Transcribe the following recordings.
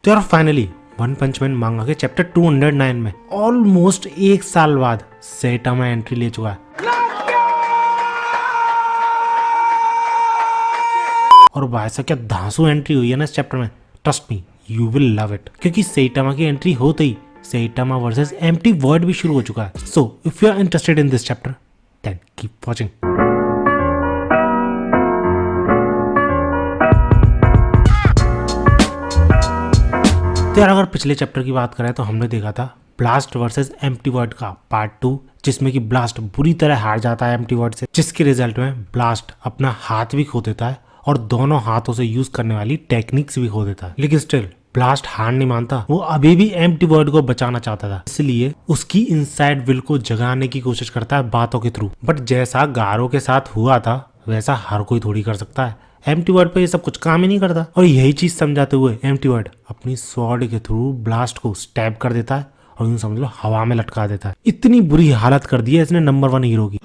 तो यार finally one पंच man मांगा के चैप्टर 209 में ऑलमोस्ट एक साल बाद सेटामा एंट्री ले चुका है। और भाई साहब क्या धांसू एंट्री हुई है ना इस चैप्टर में। Trust me you will love it, क्योंकि सेटामा की एंट्री होते ही सेटामा वर्सेस एम्प्टी वर्ड भी शुरू हो चुका है। So if you are interested in this chapter then keep watching. तो यार अगर पिछले चैप्टर की बात करें तो हमने देखा था ब्लास्ट वर्सेस एम्प्टी वर्ड का पार्ट 2, जिसमें कि ब्लास्ट बुरी तरह हार जाता है एम्प्टी वर्ड से, जिसके रिजल्ट में ब्लास्ट अपना हाथ भी खो देता है और दोनों हाथों से यूज करने वाली टेक्निक्स भी खो देता है। लेकिन स्टिल ब्लास्ट हार नहीं मानता, वो अभी भी एम्प्टी वर्ड को बचाना चाहता था, इसलिए उसकी इनसाइड विल को जगाने की कोशिश करता है बातों के थ्रू। बट जैसा गारो के साथ हुआ था वैसा हर कोई थोड़ी कर सकता है। एम्प्टी वर्ड पे ये सब कुछ काम ही नहीं करता। और यही चीज समझाते हुए एम्प्टी वर्ड अपनी स्वॉर्ड के थ्रू ब्लास्ट को स्टैब कर देता है और यूं समझ लो हवा में लटका देता है। इतनी बुरी हालत कर दी है इसने नंबर 1 हीरो की।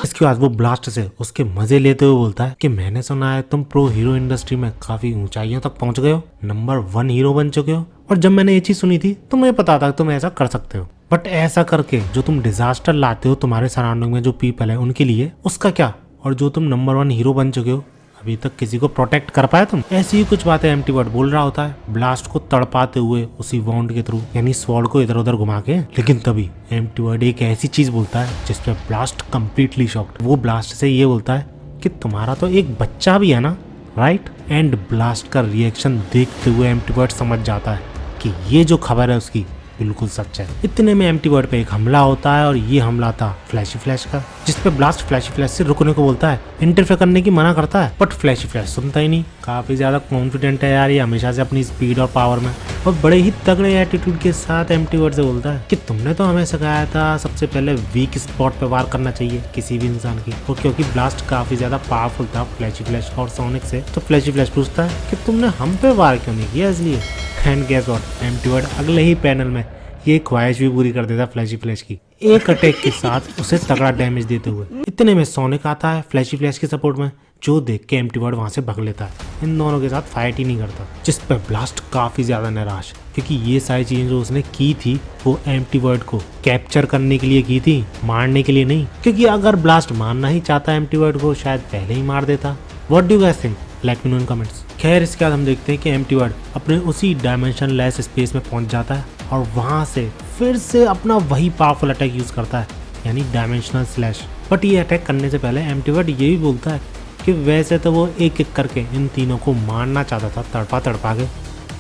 इसके बाद वो ब्लास्ट से उसके मजे लेते हुए बोलता है कि मैंने सुना है तुम प्रो हीरो इंडस्ट्री में काफी ऊंचाइयों तक पहुंच गए हो, नंबर 1 हीरो बन चुके हो, और जब मैंने ये चीज सुनी थी तो मुझे पता था कि तुम ऐसा कर सकते हो। बट ऐसा करके जो तुम डिजास्टर लाते हो तुम्हारे सराउंडिंग में जो पीपल है उनके लिए, उसका क्या? और जो तुम नंबर 1 हीरो बन चुके हो अभी तक किसी को प्रोटेक्ट कर पाए तुम? ऐसी ही कुछ बातें एम्प्टी वर्ड बोल रहा होता है ब्लास्ट को तड़पाते हुए उसी वाउंड के थ्रू, यानी स्वॉर्ड को इधर उधर घुमा के। लेकिन तभी एम्प्टी वर्ड एक ऐसी चीज बोलता है जिसपे ब्लास्ट कंप्लीटली शॉक्ड। वो ब्लास्ट से ये बोलता है कि तुम्हारा तो एक बच्चा भी है ना, राइट? एंड ब्लास्ट का रिएक्शन देखते हुए एम्प्टी वर्ड समझ जाता है कि ये जो खबर है उसकी बिल्कुल सच है। इतने में एम्प्टी वर्ड पे एक हमला होता है और ये हमला था फ्लैशी फ्लैश का, जिसपे ब्लास्ट फ्लैशी फ्लैश से रुकने को बोलता है, इंटरफेयर करने की मना करता है। बट फ्लैशी फ्लैश सुनता ही नहीं। काफी ज्यादा कॉन्फिडेंट है यार ये हमेशा से अपनी स्पीड और पावर में, और बड़े ही तगड़े एटीट्यूड के साथ एम्प्टी वर्ड से बोलता है कि तुमने तो हमें सिखाया था सबसे पहले वीक स्पॉट पे वार करना चाहिए किसी भी इंसान की। और क्योंकि ब्लास्ट काफी ज्यादा पावरफुल था फ्लैशी फ्लैश और सोनिक से, तो फ्लैशी फ्लैश पूछता है कि तुमने हम पे वार क्यों नहीं किया इसलिए। And guess what, Empty Void अगले ही पैनल में ये ख्वाहिश भी पूरी कर देता फ्लैशी फ्लैश की, एक अटैक के साथ उसे तगड़ा डैमेज देते हुए। इतने में सोनिक आता है फ्लैशी फ्लैश के सपोर्ट में, जो देख के एम्प्टी वर्ड वहां से भाग लेता है। इन दोनों के साथ फाइट ही नहीं करता, जिस पर ब्लास्ट काफी ज्यादा निराश, क्योंकि ये सारी चीजें जो उसने की थी वो एम्प्टी वर्ड को कैप्चर करने के लिए की थी, मारने के लिए नहीं। क्योंकि अगर ब्लास्ट मारना ही चाहता एम्प्टी वर्ड को शायद पहले ही मार देता। What do you guys think? Let me know in comments. खैर इसके बाद हम देखते हैं कि एम्प्टी वर्ड अपने उसी डायमेंशन लेस स्पेस में पहुंच जाता है और वहां से फिर से अपना वही पावरफुल अटैक यूज करता है, यानी डायमेंशनल स्लैश। बट ये अटैक करने से पहले एम्प्टी वर्ड ये भी बोलता है कि वैसे तो वो एक एक करके इन तीनों को मारना चाहता था तड़पा तड़पा के,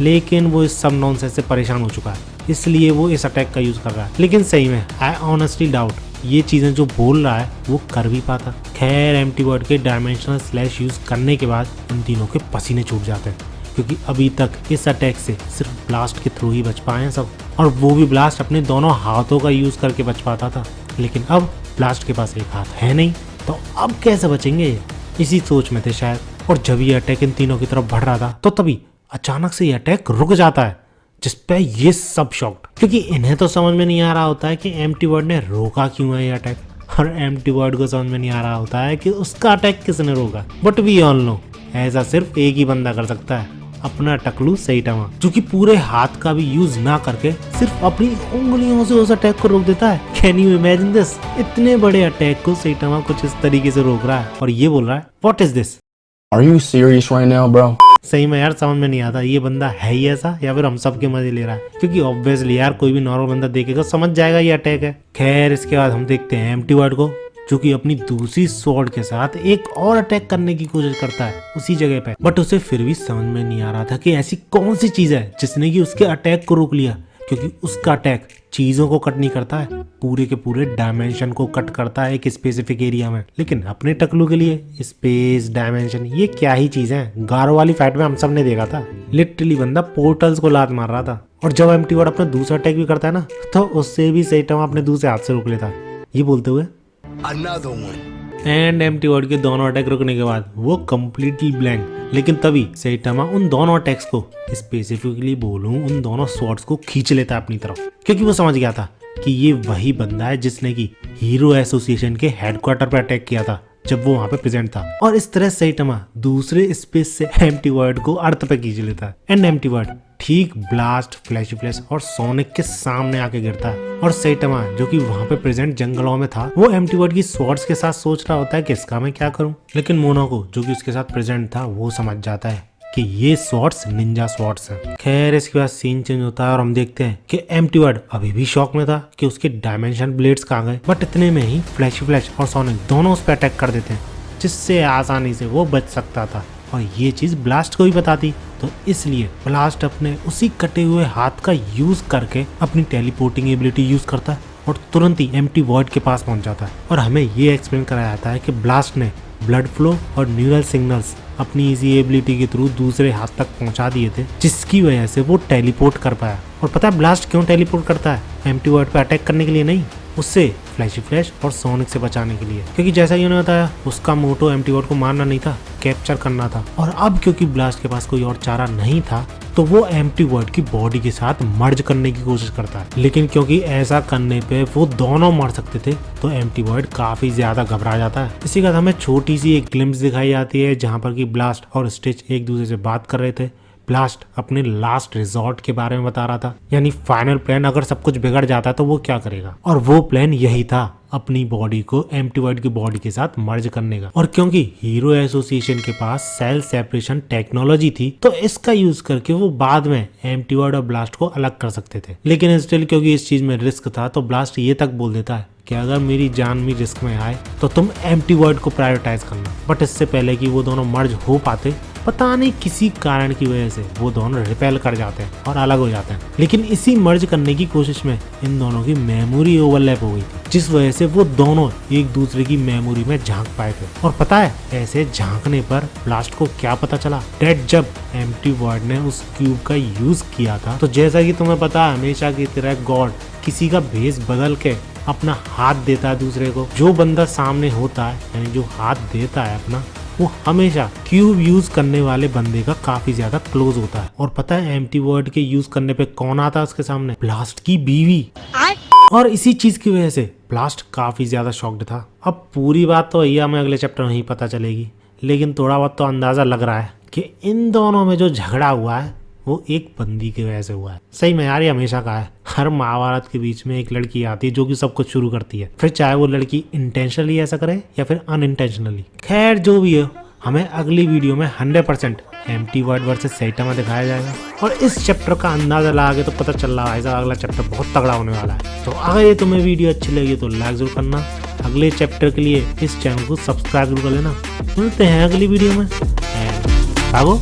लेकिन वो इस सब नॉनसेंस से परेशान हो चुका है, इसलिए वो इस अटैक का यूज कर रहा है। लेकिन सही में आई ऑनेस्टली डाउट ये चीजें जो बोल रहा है वो कर भी पाता। खैर एम्प्टी वर्ड के डायमेंशनल स्लैश यूज करने के बाद इन तीनों के पसीने छूट जाते हैं, क्योंकि अभी तक इस अटैक से सिर्फ ब्लास्ट के थ्रू ही बच पाए हैं सब, और वो भी ब्लास्ट अपने दोनों हाथों का यूज करके बच पाता था। लेकिन अब ब्लास्ट के पास एक हाथ है नहीं, तो अब कैसे बचेंगे ये? इसी सोच में थे शायद। और जब ये अटैक इन तीनों की तरफ बढ़ रहा था तो तभी अचानक से ये अटैक रुक जाता है, जिसपे ये सब शॉक्ड, क्योंकि इन्हें तो समझ में नहीं आ रहा होता है कि एम्प्टी वर्ड ने रोका क्यों है ये अटैक, और एम्प्टी वर्ड को समझ में नहीं आ रहा होता है कि उसका अटैक किसने रोका। बट वी ऑल नो ऐसा सिर्फ एक ही बंदा कर सकता है, अपना टकलू सेटामा, जो कि पूरे हाथ का भी यूज ना करके सिर्फ अपनी उंगलियों से उस अटैक को रोक देता है। Can you imagine this? इतने बड़े अटैक को सेटामा कुछ इस तरीके से रोक रहा है और ये बोल रहा है what is this? Are you serious right now, bro? सही में यार समझ में नहीं आता ये बंदा है ही ऐसा या फिर हम सब के मजे ले रहा है, क्योंकि ऑब्वियसली यार कोई भी नॉर्मल बंदा देखेगा समझ जाएगा ये अटैक है। खैर इसके बाद हम देखते हैं एम्प्टी वर्ड को, जो कि अपनी दूसरी स्वॉर्ड के साथ एक और अटैक करने की कोशिश करता है उसी जगह पे। बट उसे फिर भी समझ में नहीं आ रहा था कि ऐसी कौन सी चीज है जिसने कि उसके अटैक को रोक लिया, क्योंकि उसका अटैक चीजों को कट नहीं करता है, पूरे के पूरे डायमेंशन को कट करता है एक स्पेसिफिक एरिया में। लेकिन अपने टकलू के लिए स्पेस डायमेंशन ये क्या ही चीज है? गारो वाली फाइट में हम सब ने देखा था, लिटरली बंदा पोर्टल्स को लात मार रहा था। और जब एम्प्टी वर्ड अपना दूसरा अटैक भी करता है ना, तो उससे भी सेटामा अपने दूसरे हाथ से रोक लेता है, ये बोलते हुए Another one. And empty word के दोनों अटैक रुकने के बाद वो कंप्लीटली ब्लैंक। लेकिन तभी सेटामा उन दोनों अटैक्स को, स्पेसिफिकली बोलूं उन दोनों स्वॉर्ड्स को खींच लेता है अपनी तरफ, क्योंकि वो समझ गया था कि ये वही बंदा है जिसने की हीरो एसोसिएशन के हेडक्वार्टर पर अटैक किया था जब वो वहाँ पे प्रेजेंट था। और इस तरह सैटामा दूसरे स्पेस से एम्प्टी वर्ड को अर्थ पे खींच लेता है एंड एम्प्टी वर्ड ठीक ब्लास्ट, फ्लैशी फ्लैश और सोनिक के सामने आके गिरता है। और सैटामा जो कि वहाँ पे प्रेजेंट जंगलों में था, वो एम्प्टी वर्ड की स्वॉर्ड्स के साथ सोच रहा होता है कि इसका मैं क्या करूं। लेकिन मोनाको जो कि उसके साथ प्रेजेंट था, वो समझ जाता है कि ये स्वॉर्ड्स निंजा स्वॉर्ड्स हैं। खैर इसके बाद सीन चेंज होता है और हम देखते हैं कि एम्प्टी वर्ड अभी भी शॉक में था कि उसके डायमेंशन ब्लेड्स कहाँ गए। बट इतने में ही फ्लैशी फ्लैश और सोनिक दोनों उस पर अटैक कर देते हैं, जिससे आसानी से वो बच सकता था। और ये चीज ब्लास्ट को भी पता थी, तो इसलिए ब्लास्ट अपने उसी कटे हुए हाथ का यूज करके अपनी टेलीपोर्टिंग एबिलिटी यूज करता है और तुरंत ही एम्प्टी वर्ड के पास पहुंच जाता है। और हमें ये एक्सप्लेन कराया जाता है कि ब्लास्ट ने ब्लड फ्लो और न्यूरल सिग्नल्स अपनी इसी एबिलिटी के थ्रू दूसरे हाथ तक पहुंचा दिए थे, जिसकी वजह से वो टेलीपोर्ट कर पाया। और पता है ब्लास्ट क्यों टेलीपोर्ट करता है? एम्प्टी वर्ड पे अटैक करने के लिए नहीं, उससे फ्लैशी फ्लैश और सोनिक से बचाने के लिए। क्योंकि जैसा कि उन्होंने बताया, उसका मोटो एम्प्टी वर्ड को मारना नहीं था, कैप्चर करना था। और अब क्योंकि ब्लास्ट के पास कोई और चारा नहीं था, तो वो एम्प्टी वर्ड की बॉडी के साथ मर्ज करने की कोशिश करता है। लेकिन क्योंकि ऐसा करने पे वो दोनों मर सकते थे, तो एम्प्टी वर्ड काफी ज्यादा घबरा जाता है। इसी के साथ हमें छोटी सी एक ग्लिम्स दिखाई जाती है, जहाँ पर कि ब्लास्ट और स्टिच एक दूसरे से बात कर रहे थे। ब्लास्ट अपने लास्ट रिजॉर्ट के बारे में बता रहा था, यानी फाइनल प्लान अगर सब कुछ बिगड़ जाता है तो वो क्या करेगा। और वो प्लान यही था, अपनी बॉडी को एम्प्टी वर्ड की बॉडी के साथ मर्ज करने का। और क्योंकि हीरो एसोसिएशन के पास सेल सेपरेशन टेक्नोलॉजी थी, तो इसका यूज करके वो बाद में एम्प्टी वर्ड और ब्लास्ट को अलग कर सकते थे। लेकिन स्टिल क्योंकि इस चीज में रिस्क था, तो ब्लास्ट ये तक बोल देता है कि अगर मेरी जान भी रिस्क में आए तो तुम एम्प्टी वर्ड को प्रायोरिटाइज करना। बट इससे पहले कि वो दोनों मर्ज हो पाते, पता नहीं किसी कारण की वजह से वो दोनों रिपेल कर जाते हैं और अलग हो जाते हैं। लेकिन इसी मर्ज करने की कोशिश में इन दोनों की मेमोरी ओवरलैप हो गई थी, जिस वजह से वो दोनों एक दूसरे की मेमोरी में झांक पाए थे। और पता है ऐसे झांकने पर ब्लास्ट को क्या पता चला? डेट जब एम्प्टी वर्ड ने उस क्यूब का यूज किया था, तो जैसा कि तुम्हें पता है, हमेशा की तरह गॉड किसी का भेष बदल के अपना हाथ देता है दूसरे को। जो बंदा सामने होता है, यानी जो हाथ देता है अपना, वो हमेशा क्यूब यूज करने वाले बंदे का काफी ज्यादा क्लोज होता है। और पता है एम्प्टी वर्ड के यूज करने पे कौन आता है उसके सामने? ब्लास्ट की बीवी। और इसी चीज की वजह से ब्लास्ट काफी ज्यादा शॉक्ड था। अब पूरी बात तो भैया हमें अगले चैप्टर में ही पता चलेगी, लेकिन थोड़ा बहुत तो अंदाजा लग रहा है कि इन दोनों में जो झगड़ा हुआ है वो एक बंदी की वजह से हुआ है। सही में यार, ये हमेशा का है, हर महाभारत के बीच में एक लड़की आती है जो कि सब कुछ शुरू करती है, फिर चाहे वो लड़की इंटेंशनली ऐसा करे या फिर अनइंटेंशनली। खैर जो भी है, हमें अगली वीडियो में 100% एम्प्टी वर्ड वर्सेस सैटामा दिखाया जाएगा। और इस चैप्टर का अंदाजा लगा के तो पता चल रहा है भाई साहब, अगला चैप्टर बहुत तगड़ा होने वाला है। तो अगर ये तुम्हें वीडियो अच्छी लगी तो लाइक जरूर करना। अगले चैप्टर के लिए इस चैनल को सब्सक्राइब जरूर कर लेना। मिलते हैं अगली वीडियो में। भागो।